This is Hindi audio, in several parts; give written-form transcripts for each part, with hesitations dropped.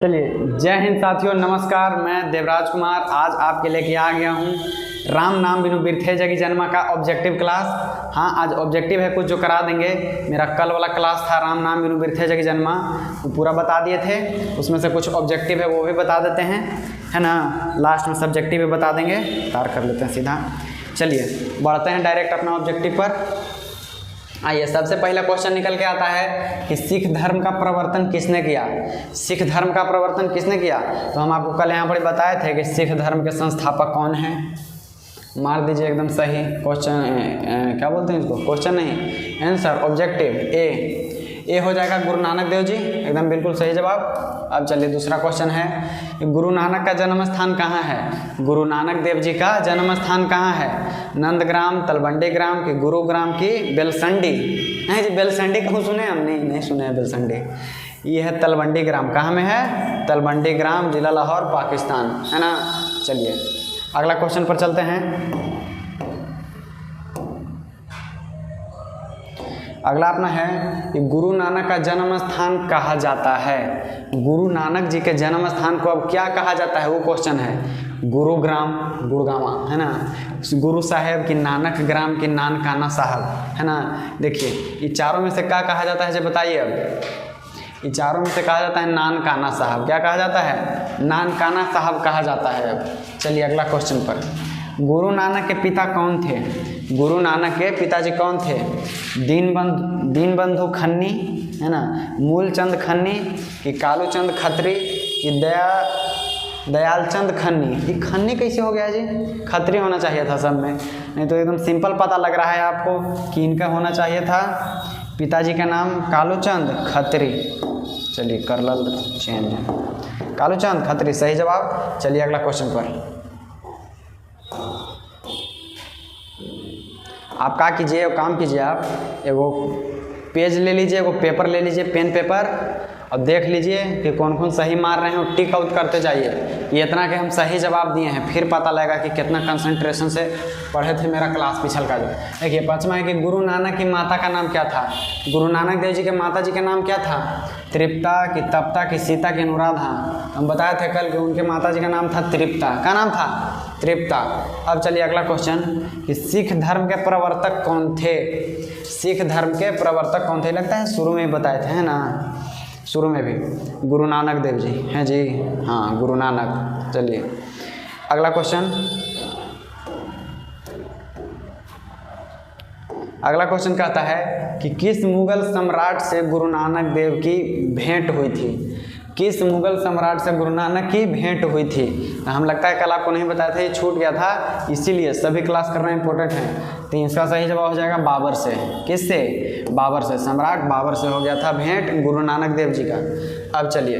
चलिए, जय हिंद साथियों, नमस्कार। मैं देवराज कुमार आज आपके लेके आ गया हूँ राम नाम बिनु बिरथे जगी जन्मा का ऑब्जेक्टिव क्लास। हाँ, आज ऑब्जेक्टिव है कुछ जो करा देंगे। मेरा कल वाला क्लास था राम नाम बिनु बिरथे जगी जन्मा, वो पूरा बता दिए थे। उसमें से कुछ ऑब्जेक्टिव है वो भी बता देते हैं, है ना। लास्ट में सब्जेक्टिव भी बता देंगे। तार कर लेते हैं सीधा। चलिए बढ़ते हैं डायरेक्ट अपना ऑब्जेक्टिव पर। आइए, सबसे पहला क्वेश्चन निकल के आता है कि सिख धर्म का प्रवर्तन किसने किया। सिख धर्म का प्रवर्तन किसने किया? तो हम आपको कल यहाँ पर बताए थे कि सिख धर्म के संस्थापक कौन हैं। मार दीजिए एकदम सही क्वेश्चन, क्या बोलते हैं इसको, क्वेश्चन नहीं, आंसर ऑब्जेक्टिव ए हो जाएगा गुरु नानक देव जी, एकदम बिल्कुल सही जवाब। अब चलिए दूसरा क्वेश्चन है, गुरु नानक का जन्म स्थान कहाँ है। गुरु नानक देव जी का जन्म स्थान कहाँ है? नंदग्राम, तलवंडी ग्राम की गुरुग्राम की बेलसंडी। नहीं जी, बेलसंडी कहूँ सुने हम? नहीं सुने हैं बेलसंडी। ये है तलवंडी ग्राम। कहाँ में है? तलवंडी ग्राम, जिला लाहौर, पाकिस्तान, है ना। चलिए अगला क्वेश्चन पर चलते हैं। अगला अपना है कि गुरु नानक का जन्म स्थान कहा जाता है। गुरु नानक जी के जन्म स्थान को अब क्या कहा जाता है, वो क्वेश्चन है। गुरुग्राम, गुड़गावा, है ना। गुरु साहेब की नानक ग्राम की नानकाना साहब, है ना। देखिए ये चारों में से क्या कहा जाता है, जो बताइए। अब ये चारों में से कहा जाता है नानकाना साहब। क्या कहा जाता है? नानकाना साहब कहा जाता है। अब चलिए अगला क्वेश्चन पर। गुरु नानक के पिता कौन थे? गुरु नानक के पिताजी कौन थे? दीनबंधु खन्नी, है ना, मूलचंद खन्नी कि कालूचंद खत्री कि दयालचंद खन्नी। ये खन्नी कैसे हो गया जी? खत्री होना चाहिए था सब में, नहीं तो एकदम सिंपल पता लग रहा है आपको कि इनका होना चाहिए था पिताजी का नाम कालूचंद खत्री। चलिए कर लो चेंज, कालूचंद खत्री सही जवाब। चलिए अगला क्वेश्चन पर। आप क्या कीजिए, काम कीजिए, आप एगो पेज ले लीजिए, एगो पेपर ले लीजिए, पेन पेपर, और देख लीजिए कि कौन कौन सही मार रहे हैं और टिक आउट करते जाइए। ये इतना कि हम सही जवाब दिए हैं, फिर पता लगेगा कि कितना कंसंट्रेशन से पढ़े थे मेरा क्लास पिछल का। जो देखिए पाँचवा है कि गुरु नानक की माता का नाम क्या था। गुरु नानक देव जी के माता जी का नाम क्या था? तृप्ता कि तप्ता कि सीता कि अनुराधा। हम बताए थे कल कि उनके माता जी का नाम था तृप्ता। क्या नाम था? तृप्ता। अब चलिए अगला क्वेश्चन कि सिख धर्म के प्रवर्तक कौन थे। सिख धर्म के प्रवर्तक कौन थे? लगता है शुरू में ही बताए थे, है ना, शुरू में भी गुरु नानक देव जी हैं जी। हाँ, गुरु नानक। चलिए अगला क्वेश्चन। अगला क्वेश्चन कहता है कि किस मुगल सम्राट से गुरु नानक देव की भेंट हुई थी। किस मुगल सम्राट से गुरु नानक की भेंट हुई थी? हम लगता है कल आपको नहीं बताया था, ये छूट गया था, इसीलिए सभी क्लास करना इंपॉर्टेंट है। तो इसका सही जवाब हो जाएगा बाबर से। किससे? बाबर से। सम्राट बाबर से हो गया था भेंट गुरु नानक देव जी का। अब चलिए,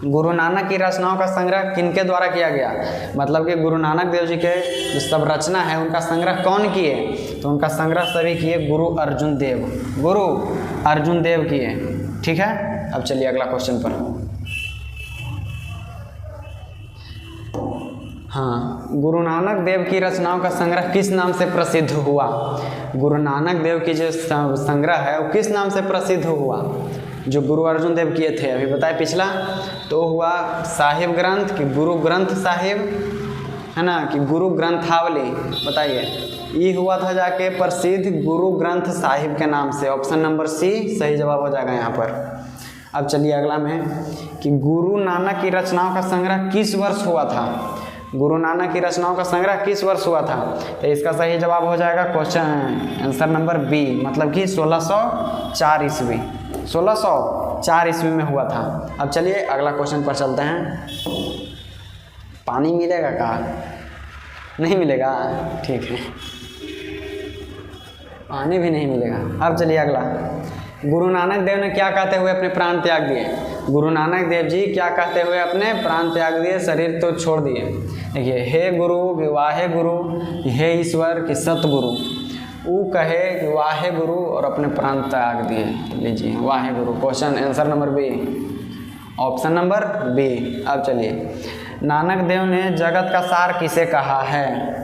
गुरु नानक की रचनाओं का संग्रह किनके द्वारा किया गया? मतलब कि गुरु नानक देव जी के जो सब रचना है उनका संग्रह कौन किए? तो उनका संग्रह सभी किए गुरु अर्जुन देव। गुरु अर्जुन देव किए, ठीक है। अब चलिए अगला क्वेश्चन पर। हाँ, गुरु नानक देव की रचनाओं का संग्रह किस नाम से प्रसिद्ध हुआ? गुरु नानक देव की जो संग्रह है वो किस नाम से प्रसिद्ध हुआ? जो गुरु अर्जुन देव किए थे अभी बताए पिछला, तो हुआ साहिब ग्रंथ कि गुरु ग्रंथ साहिब, है ना, कि गुरु ग्रंथावली। बताइए, ये हुआ था जाके प्रसिद्ध गुरु ग्रंथ साहिब के नाम से। ऑप्शन नंबर सी सही जवाब हो जाएगा यहाँ पर। अब चलिए अगला में कि गुरु नानक की रचनाओं का संग्रह किस वर्ष हुआ था। गुरु नानक की रचनाओं का संग्रह किस वर्ष हुआ था? तो इसका सही जवाब हो जाएगा क्वेश्चन आंसर नंबर बी, मतलब कि 1604 ईस्वी। 1604 ईस्वी में हुआ था। अब चलिए अगला क्वेश्चन पर चलते हैं। पानी मिलेगा क्या? नहीं मिलेगा, ठीक है, पानी भी नहीं मिलेगा। अब चलिए अगला, गुरु नानक देव ने क्या कहते हुए अपने प्राण त्याग दिए। गुरु नानक देव जी क्या कहते हुए अपने प्राण त्याग दिए, शरीर तो छोड़ दिए। देखिए, हे गुरु कि वाहे गुरु, हे ईश्वर कि सतगुरु। वो कहे कि वाहे गुरु और अपने प्राण त्याग दिए। लीजिए Waheguru, question answer number B, option number B. अब चलिए, नानक देव ने जगत का सार किसे कहा है।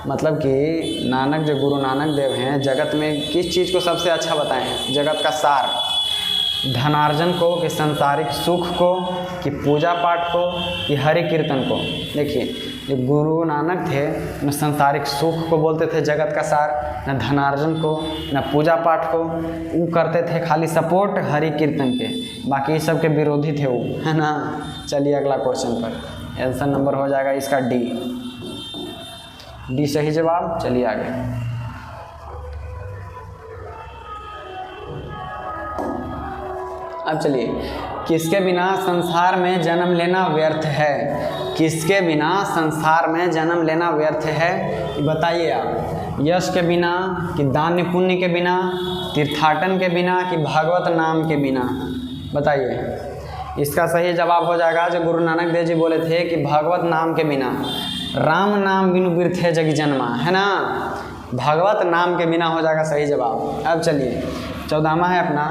मतलब कि नानक जो गुरु नानक देव हैं जगत में किस चीज़ को सबसे अच्छा बताएं? जगत का सार। धनार्जन को कि सांसारिक सुख को कि पूजा पाठ को कि हरि कीर्तन को। देखिए जो गुरु नानक थे न संसारिक सुख को बोलते थे जगत का सार, न धनार्जन को, न पूजा पाठ को, वो करते थे खाली सपोर्ट हरि कीर्तन के, बाकी सब के विरोधी थे वो, है ना। चलिए अगला क्वेश्चन पर, आंसर नंबर हो जाएगा इसका डी सही जवाब। चलिए आगे। अब चलिए, किसके बिना संसार में जन्म लेना व्यर्थ है? किसके बिना संसार में जन्म लेना व्यर्थ है, बताइए आप। यश के बिना कि दान पुण्य के बिना, तीर्थाटन के बिना कि भागवत नाम के बिना, बताइए। इसका सही जवाब हो जाएगा जो गुरु नानक देव जी बोले थे कि भागवत नाम के बिना, राम नाम बिनु बिरथे जग जन्मा, है ना। भागवत नाम के बिना हो जाएगा सही जवाब। अब चलिए 14वां है अपना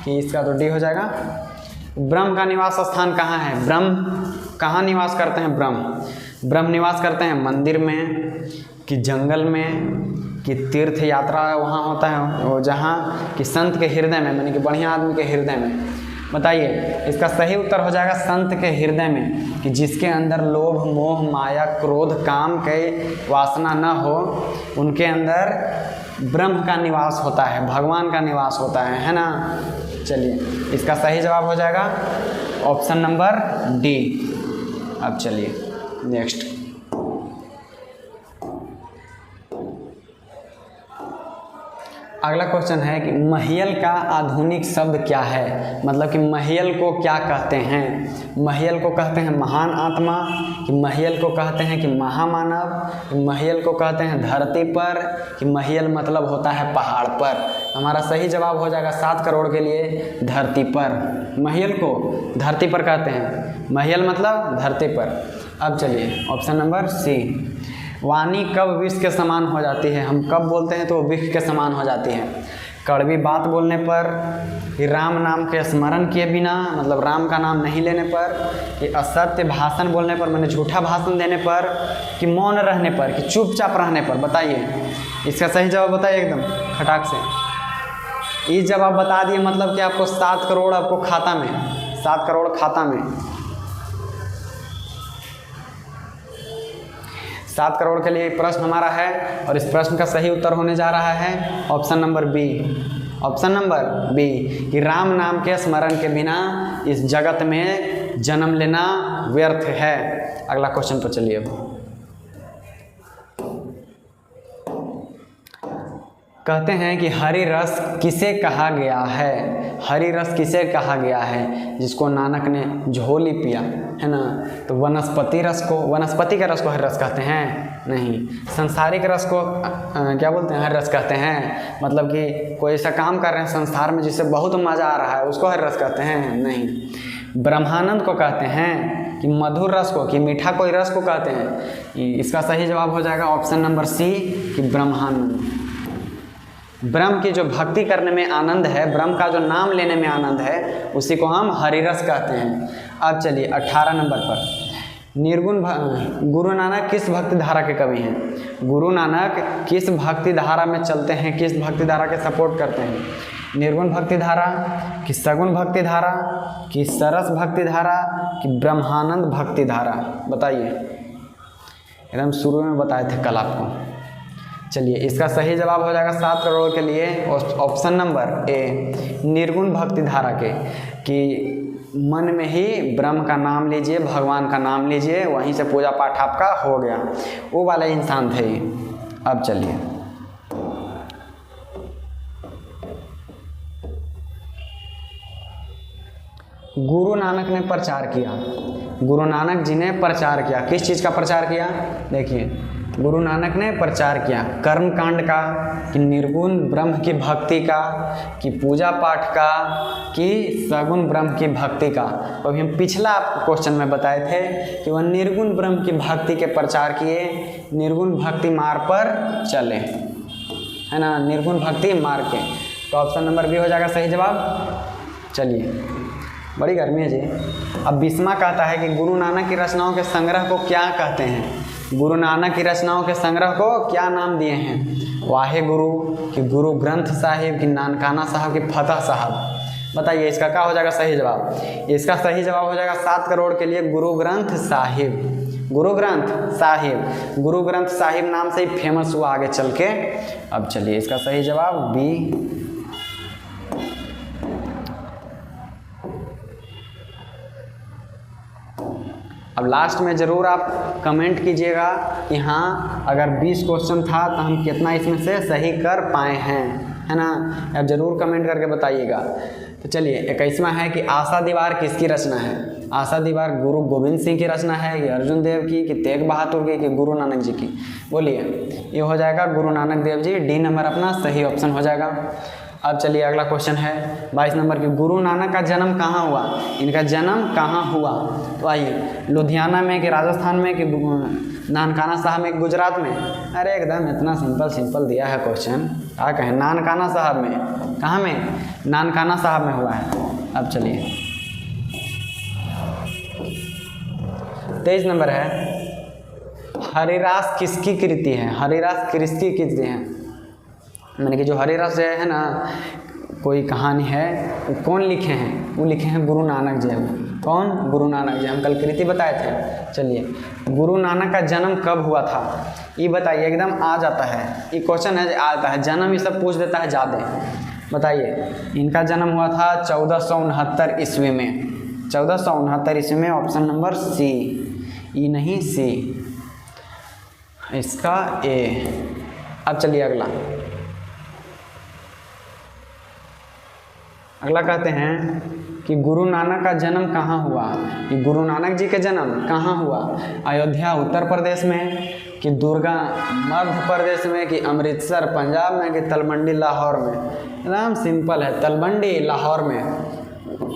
कि इसका तो डी हो जाएगा। ब्रह्म का निवास स्थान कहाँ है? ब्रह्म कहाँ निवास करते हैं? ब्रह्म निवास करते हैं मंदिर में कि जंगल में कि तीर्थ यात्रा वहाँ होता है वो जहाँ कि संत के हृदय में, यानी कि बढ़िया आदमी के हृदय में। बताइए इसका सही उत्तर हो जाएगा संत के हृदय में, कि जिसके अंदर लोभ मोह माया क्रोध काम के वासना न हो, उनके अंदर ब्रह्म का निवास होता है, भगवान का निवास होता है ना। चलिए इसका सही जवाब हो जाएगा ऑप्शन नंबर डी। अब चलिए नेक्स्ट, अगला क्वेश्चन है कि महियल का आधुनिक शब्द क्या है? मतलब कि महियल को क्या कहते हैं? महियल को कहते हैं महान आत्मा, कि महियल को कहते हैं कि महामानव, कि महियल को कहते हैं धरती पर, कि महियल मतलब होता है पहाड़ पर। हमारा सही जवाब हो जाएगा 7 करोड़ के लिए धरती पर। महियल को धरती पर कहते हैं, महियल मतलब धरती पर। अब चलिए ऑप्शन नंबर सी, वाणी कब विष के समान हो जाती है? हम कब बोलते हैं तो विष के समान हो जाती है? कड़वी बात बोलने पर, कि राम नाम के स्मरण किए बिना, मतलब राम का नाम नहीं लेने पर, कि असत्य भाषण बोलने पर, मैंने झूठा भाषण देने पर, कि मौन रहने पर, कि चुपचाप रहने पर। बताइए इसका सही जवाब बताइए एकदम खटाक से। इस जवाब बता दिए मतलब कि आपको 7 करोड़ आपको खाता में, 7 करोड़ खाता में, 7 करोड़ के लिए प्रश्न हमारा है। और इस प्रश्न का सही उत्तर होने जा रहा है option number B. Option number B, कि राम नाम के स्मरण के बिना इस जगत में जन्म लेना व्यर्थ है। अगला क्वेश्चन पर चलिए। कहते हैं कि हरि रस किसे कहा गया है? हरि रस किसे कहा गया है जिसको नानक ने झोली पिया, है ना। तो वनस्पति रस को, वनस्पति के रस को हरि रस कहते हैं? नहीं। संसारिक रस को क्या बोलते हैं? हरि रस कहते हैं। मतलब कि कोई ऐसा काम कर रहे हैं संसार में जिससे बहुत मज़ा आ रहा है, उसको हरि रस कहते हैं? नहीं। ब्रह्मानंद को कहते हैं, कि मधुर रस को, कि मीठा कोई रस को कहते हैं? इसका सही जवाब हो जाएगा ऑप्शन नंबर सी, कि ब्रह्मानंद। ब्रह्म की जो भक्ति करने में आनंद है, ब्रह्म का जो नाम लेने में आनंद है, उसी को हम हरिरस कहते हैं। अब चलिए 18 नंबर पर, निर्गुण गुरु नानक किस भक्ति धारा के कवि हैं? गुरु नानक किस भक्ति धारा में चलते हैं, किस भक्ति धारा के सपोर्ट करते हैं? निर्गुण भक्ति धारा, कि सगुण भक्ति धारा, कि सरस भक्ति धारा, कि ब्रह्मानंद भक्ति धारा? बताइए, एकदम शुरू में बताए थे कल आपको। चलिए इसका सही जवाब हो जाएगा 7 करोड़ के लिए ऑप्शन नंबर ए, निर्गुण भक्ति धारा के, कि मन में ही ब्रह्म का नाम लीजिए, भगवान का नाम लीजिए, वहीं से पूजा पाठ आपका हो गया, वो वाले इंसान थे। अब चलिए गुरु नानक ने प्रचार किया, गुरु नानक जी ने प्रचार किया, किस चीज़ का प्रचार किया? देखिए गुरु नानक ने प्रचार किया कर्म कांड का, कि निर्गुण ब्रह्म की भक्ति का, कि पूजा पाठ का, कि सगुण ब्रह्म की भक्ति का। तो अभी हम पिछला क्वेश्चन में बताए थे कि वह निर्गुण ब्रह्म की भक्ति के प्रचार किए, निर्गुण भक्ति मार्ग पर चले, है ना, निर्गुण भक्ति मार्ग के। तो ऑप्शन नंबर बी हो जाएगा सही जवाब। चलिए, बड़ी गर्मी है जी। अब बिस्मा कहता है कि गुरु नानक की रचनाओं के संग्रह को क्या कहते हैं? गुरु नानक की रचनाओं के संग्रह को क्या नाम दिए हैं? वाहे गुरु, कि गुरु ग्रंथ साहिब, कि नानकाना साहब, कि फतह साहब? बताइए इसका क्या हो जाएगा सही जवाब? इसका सही जवाब हो जाएगा 7 करोड़ के लिए गुरु ग्रंथ साहिब। गुरु ग्रंथ साहिब, गुरु ग्रंथ साहिब नाम से ही फेमस हुआ आगे चल के। अब चलिए इसका सही जवाब बी। अब लास्ट में ज़रूर आप कमेंट कीजिएगा कि हाँ अगर 20 क्वेश्चन था तो हम कितना इसमें से सही कर पाए हैं, है ना? अब ज़रूर कमेंट करके बताइएगा। तो चलिए 21वां है कि आशा दीवार किसकी रचना है? आशा दीवार गुरु गोविंद सिंह की रचना है कि अर्जुन देव की कि तेग बहादुर की कि गुरु नानक जी की? बोलिए, ये हो जाएगा गुरु नानक देव जी। डी नंबर अपना सही ऑप्शन हो जाएगा। अब चलिए अगला क्वेश्चन है 22 नंबर की, गुरु नानक का जन्म कहाँ हुआ? इनका जन्म कहाँ हुआ? तो आइए, लुधियाना में कि राजस्थान में कि नानकाना साहब में, गुजरात में? अरे एकदम इतना सिंपल दिया है क्वेश्चन, क्या कहें, नानकाना साहब में। कहाँ में? नानकाना साहब में हुआ है। अब चलिए 23 नंबर है, हरिरास किसकी कृति है? हरिरास किसकी कृति है? मैंने कि जो हरिरास है ना, कोई कहानी है, वो कौन लिखे हैं? वो लिखे हैं गुरु नानक जी। कौन? गुरु नानक जी। हम कल कृति बताए थे। चलिए, गुरु नानक का जन्म कब हुआ था ये बताइए। एकदम आ जाता है ये क्वेश्चन है, आता है जन्म, ये सब पूछ देता है ज़्यादा। बताइए, इनका जन्म हुआ था 1469 ईस्वी में। 1469 ईस्वी में। ऑप्शन नंबर सी, ई नहीं सी, इसका ए। अब चलिए अगला कहते हैं कि गुरु नानक का जन्म कहाँ हुआ? कि गुरु नानक जी का जन्म कहाँ हुआ? अयोध्या उत्तर प्रदेश में, कि दुर्गा मध्य प्रदेश में, कि अमृतसर पंजाब में, कि तलवंडी लाहौर में? एकदम सिंपल है, तलवंडी लाहौर में।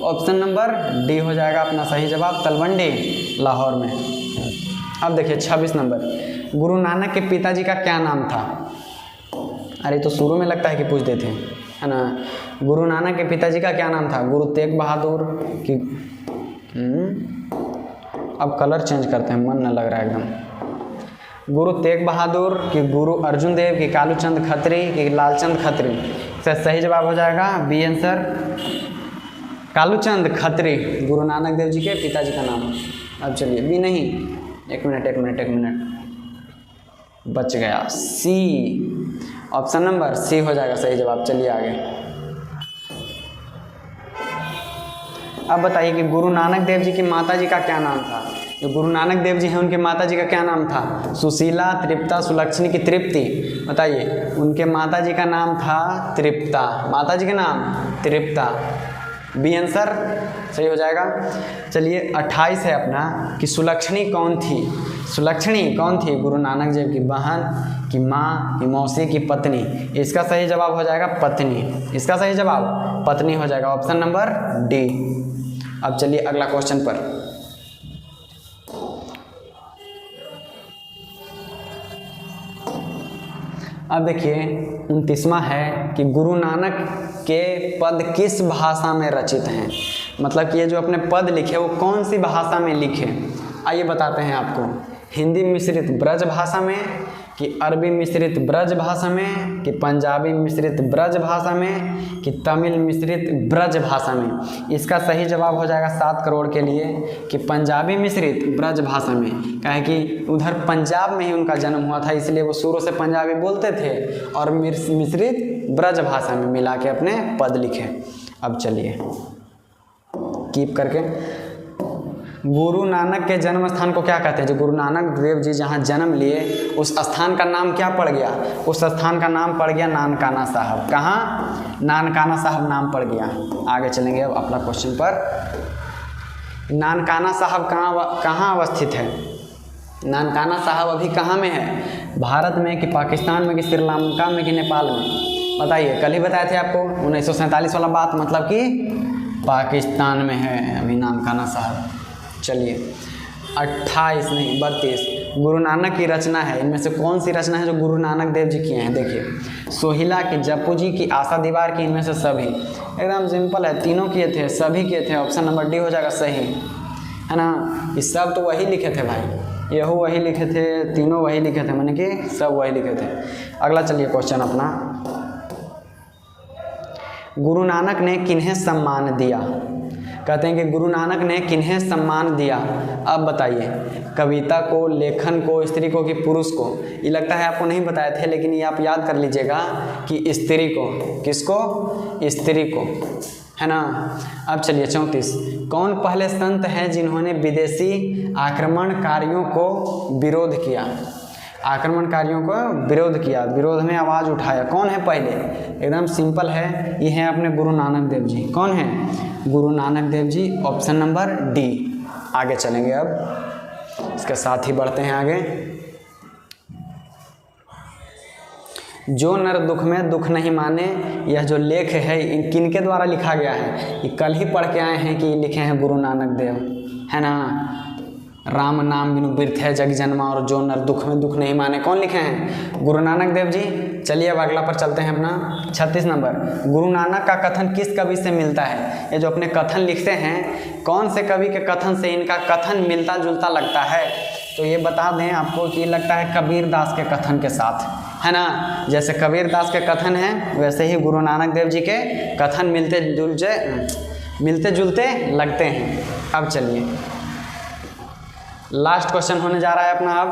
ऑप्शन नंबर डी हो जाएगा अपना सही जवाब, तलवंडी लाहौर में। अब देखिए 26 नंबर, गुरु नानक के पिताजी का क्या नाम था? अरे तो शुरू में लगता है कि पूछ देते हैं, है ना? गुरु नानक के पिताजी का क्या नाम था? गुरु तेग बहादुर कि अब कलर चेंज करते हैं, मन न लग रहा है एकदम। गुरु तेग बहादुर कि गुरु अर्जुन देव कि कालूचंद खत्री कि लालचंद खत्री? सही जवाब हो जाएगा बी आंसर, कालूचंद खत्री, गुरु नानक देव जी के पिताजी का नाम। अब चलिए बी नहीं, एक मिनट बच गया, सी। ऑप्शन नंबर सी हो जाएगा सही जवाब। चलिए आगे। अब बताइए कि गुरु नानक देव जी की माता जी का क्या नाम था? जो गुरु नानक देव जी हैं उनके माता जी का क्या नाम था? सुशीला, तृप्ता, सुलक्षणी की तृप्ति? बताइए, उनके माता जी का नाम था तृप्ता। माता जी का नाम तृप्ता, बी आंसर सही हो जाएगा। चलिए 28 है अपना कि सुलक्षणी कौन थी? सुलक्षणी कौन थी? गुरु नानक देव की बहन, की माँ, की मौसी, की पत्नी? इसका सही जवाब हो जाएगा पत्नी। इसका सही जवाब पत्नी हो जाएगा, ऑप्शन नंबर डी। अब चलिए अगला क्वेश्चन पर। अब देखिए 29वां है कि गुरु नानक के पद किस भाषा में रचित हैं? मतलब कि ये जो अपने पद लिखे वो कौन सी भाषा में लिखे? आइए बताते हैं आपको। हिंदी मिश्रित ब्रज भाषा में, कि अरबी मिश्रित ब्रज भाषा में, कि पंजाबी मिश्रित ब्रज भाषा में, कि तमिल मिश्रित ब्रज भाषा में? इसका सही जवाब हो जाएगा 7 करोड़ के लिए कि पंजाबी मिश्रित ब्रज भाषा में। काहे कि उधर पंजाब में ही उनका जन्म हुआ था, इसलिए वो शुरू से पंजाबी बोलते थे और मिश्रित ब्रज भाषा में मिला के अपने पद लिखे। अब चलिए कीप करके, गुरु नानक के जन्म स्थान को क्या कहते हैं? जो गुरु नानक देव जी जहाँ जन्म लिए उस स्थान का नाम क्या पड़ गया? उस स्थान का नाम पड़ गया नानकाना साहब। कहाँ? नानकाना साहब नाम पड़ गया। आगे चलेंगे अब अपना क्वेश्चन पर। नानकाना साहब कहाँ अवस्थित है? नानकाना साहब अभी कहाँ में है? भारत में कि पाकिस्तान में कि श्रीलंका में कि नेपाल में? बताइए, कल ही बताए थे आपको 1947 वाला बात, मतलब कि पाकिस्तान में है अभी नानकाना साहब। चलिए 28 नहीं 32, गुरु नानक की रचना है, इनमें से कौन सी रचना है जो गुरु नानक देव जी किए हैं? देखिए, सोहिला की, जप्पू जी की, आशा दीवार की, इनमें से सभी? एकदम सिंपल है, तीनों किए थे, सभी किए थे। ऑप्शन नंबर डी हो जाएगा सही, है ना? ये सब तो वही लिखे थे भाई, यहू वही लिखे थे, तीनों वही लिखे थे, मैंने कि सब वही लिखे थे। अगला चलिए क्वेश्चन अपना। गुरु नानक ने किन्हें सम्मान दिया? कहते हैं कि गुरु नानक ने किन्हें सम्मान दिया। अब बताइए, कविता को, लेखन को, स्त्री को कि पुरुष को? ये लगता है आपको नहीं बताए थे, लेकिन ये आप याद कर लीजिएगा कि स्त्री को। किसको? स्त्री को, है ना। अब चलिए 34, कौन पहले संत हैं जिन्होंने विदेशी आक्रमणकारियों को विरोध किया? आक्रमणकारियों को विरोध किया, विरोध में आवाज़ उठाया, कौन है पहले? एकदम सिंपल है, ये है अपने गुरु नानक देव जी। कौन है? Guru Nanak Dev ji, option number D. आगे चलेंगे, अब इसके साथ ही बढ़ते हैं आगे। जो नर दुख में दुख नहीं माने, यह जो लेख है किनके द्वारा लिखा गया है? ये कल ही पढ़ के आए हैं कि लिखे हैं गुरु नानक देव, है ना। राम नाम बिनु बिरथै जग जन्मा और जो नर दुख में दुख नहीं माने, कौन लिखे हैं? गुरु नानक देव जी। चलिए अब अगला पर चलते हैं अपना 36 नंबर। गुरु नानक का कथन किस कवि से मिलता है? ये जो अपने कथन लिखते हैं, कौन से कवि के कथन से इनका कथन मिलता जुलता लगता है? तो ये बता दें आपको कि लगता है कबीर दास के कथन के साथ, है ना। जैसे कबीर दास के कथन हैं, वैसे ही गुरु नानक देव जी के कथन मिलते जुलते लगते हैं। अब चलिए लास्ट क्वेश्चन होने जा रहा है अपना। अब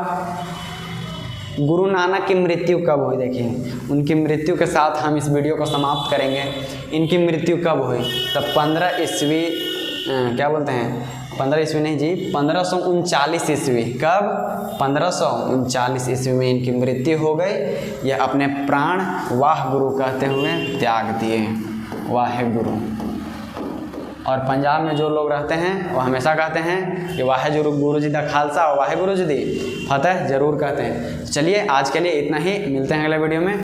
गुरु नानक की मृत्यु कब हुई? देखिए, उनकी मृत्यु के साथ हम इस वीडियो को समाप्त करेंगे। इनकी मृत्यु कब हुई? तब 15 ईस्वी, क्या बोलते हैं, 15 ईस्वी नहीं जी, 1539 ईस्वी। कब? 1539 ईस्वी में इनकी मृत्यु हो गई। यह अपने प्राण वाह गुरु कहते हुए त्याग दिए, वाहे गुरु। और पंजाब में जो लोग रहते हैं वो हमेशा कहते हैं कि वाहे गुरु जी दा खालसा और वाहे गुरु जी दी फतेह, जरूर कहते हैं। चलिए आज के लिए इतना ही, मिलते हैं अगले वीडियो में।